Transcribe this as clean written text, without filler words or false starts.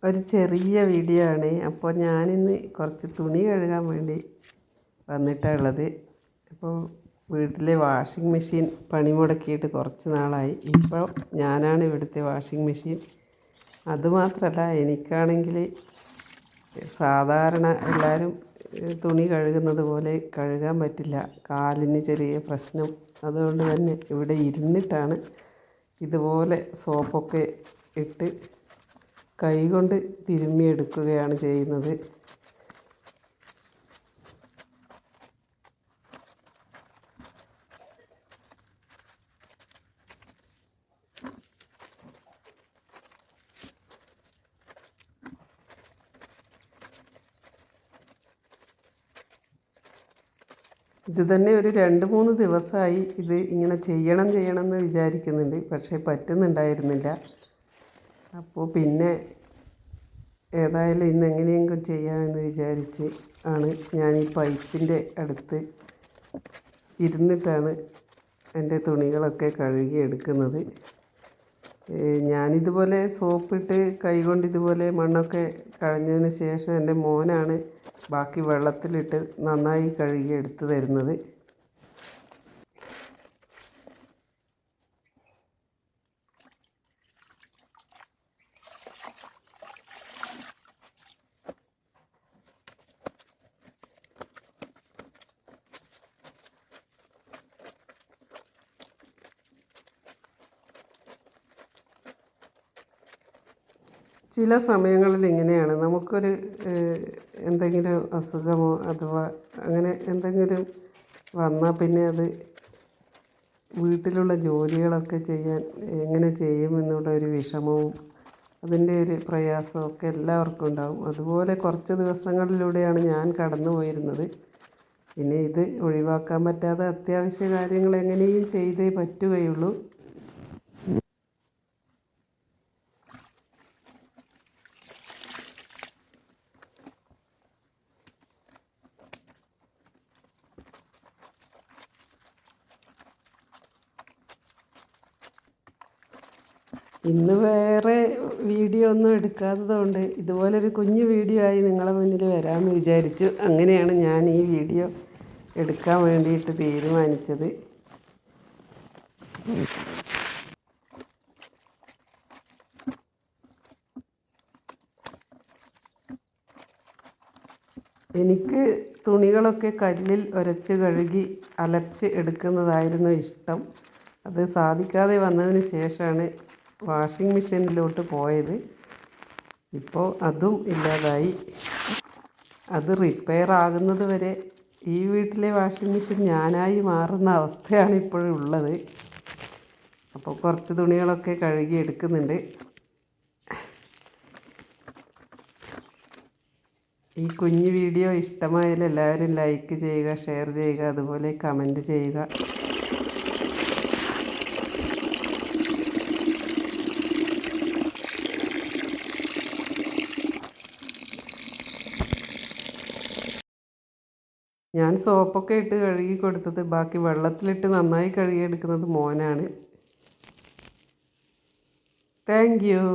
ഒരു ചെറിയ വീഡിയോ ആണ്. അപ്പോൾ ഞാനിന്ന് കുറച്ച് തുണി കഴുകാൻ വേണ്ടി വന്നിട്ടുള്ളത്. അപ്പോൾ വീട്ടിലെ വാഷിംഗ് മെഷീൻ പണി മുടക്കിയിട്ട് കുറച്ച് നാളായി. ഇപ്പോൾ ഞാനാണ് ഇവിടുത്തെ വാഷിംഗ് മെഷീൻ. അതുമാത്രമല്ല, എനിക്കാണെങ്കിൽ സാധാരണ എല്ലാവരും തുണി കഴുകുന്നത് പോലെ കഴുകാൻ പറ്റില്ല. കാലിന് ചെറിയ പ്രശ്നം. അതുകൊണ്ട് തന്നെ ഇവിടെ ഇരുന്നിട്ടാണ് ഇതുപോലെ സോപ്പൊക്കെ ഇട്ട് കൈകൊണ്ട് തിരുമ്മിയെടുക്കുകയാണ് ചെയ്യുന്നത്. ഇത് തന്നെ ഒരു 2-3 ദിവസമായി ഇത് ഇങ്ങനെ ചെയ്യണം എന്ന് വിചാരിക്കുന്നുണ്ട്. പക്ഷേ പറ്റുന്നുണ്ടായിരുന്നില്ല. അപ്പോൾ പിന്നെ ഏതായാലും ഇന്ന് എങ്ങനെയെങ്കിലും ചെയ്യാമെന്ന് വിചാരിച്ച് ആണ് ഞാൻ ഈ പൈപ്പിൻ്റെ അടുത്ത് ഇരുന്നിട്ടാണ് എൻ്റെ തുണികളൊക്കെ കഴുകിയെടുക്കുന്നത്. ഞാനിതുപോലെ സോപ്പിട്ട് കൈകൊണ്ട് ഇതുപോലെ മണ്ണൊക്കെ കളഞ്ഞതിന് ശേഷം എൻ്റെ മോനാണ് ബാക്കി വെള്ളത്തിലിട്ട് നന്നായി കഴുകി എടുത്തു തരുന്നത്. ചില സമയങ്ങളിൽ ഇങ്ങനെയാണ്, നമുക്കൊരു എന്തെങ്കിലും അസുഖമോ അഥവാ അങ്ങനെ എന്തെങ്കിലും വന്നാൽ പിന്നെ അത് വീട്ടിലുള്ള ജോലികളൊക്കെ ചെയ്യാൻ എങ്ങനെ ചെയ്യുമെന്നുള്ള ഒരു വിഷമവും അതിൻ്റെ ഒരു പ്രയാസമൊക്കെ എല്ലാവർക്കും ഉണ്ടാകും. അതുപോലെ കുറച്ച് ദിവസങ്ങളിലൂടെയാണ് ഞാൻ കടന്നു പോയിരുന്നത്. പിന്നെ ഇത് ഒഴിവാക്കാൻ പറ്റാതെ അത്യാവശ്യ കാര്യങ്ങൾ എങ്ങനെയും ചെയ്തേ പറ്റുകയുള്ളൂ. ഇന്ന് വേറെ വീഡിയോ ഒന്നും എടുക്കാത്തതുകൊണ്ട് ഇതുപോലൊരു കുഞ്ഞു വീഡിയോ ആയി നിങ്ങളെ മുന്നിൽ വരാമെന്ന് വിചാരിച്ചു. അങ്ങനെയാണ് ഞാൻ ഈ വീഡിയോ എടുക്കാൻ വേണ്ടിയിട്ട് തീരുമാനിച്ചത്. എനിക്ക് തുണികളൊക്കെ കല്ലിൽ ഉരച്ച് കഴുകി അലച്ച് എടുക്കുന്നതായിരുന്നു ഇഷ്ടം. അത് സാധിക്കാതെ വന്നതിന് ശേഷമാണ് വാഷിംഗ് മെഷീനിലോട്ട് പോയത്. ഇപ്പോൾ അതും ഇല്ലാതായി. അത് റിപ്പയർ ആകുന്നത് വരെ ഈ വീട്ടിലെ വാഷിംഗ് മെഷീൻ ഞാനായി മാറുന്ന അവസ്ഥയാണ് ഇപ്പോഴുള്ളത്. അപ്പോൾ കുറച്ച് തുണികളൊക്കെ കഴുകി എടുക്കുന്നുണ്ട്. ഈ കുഞ്ഞു വീഡിയോ ഇഷ്ടമായാൽ എല്ലാവരും ലൈക്ക് ചെയ്യുക, ഷെയർ ചെയ്യുക, അതുപോലെ കമൻറ്റ് ചെയ്യുക. ഞാൻ സോപ്പൊക്കെ ഇട്ട് കഴുകി കൊടുത്തത് ബാക്കി വെള്ളത്തിലിട്ട് നന്നായി കഴുകിയെടുക്കുന്നത് മോനാണ്. Thank you.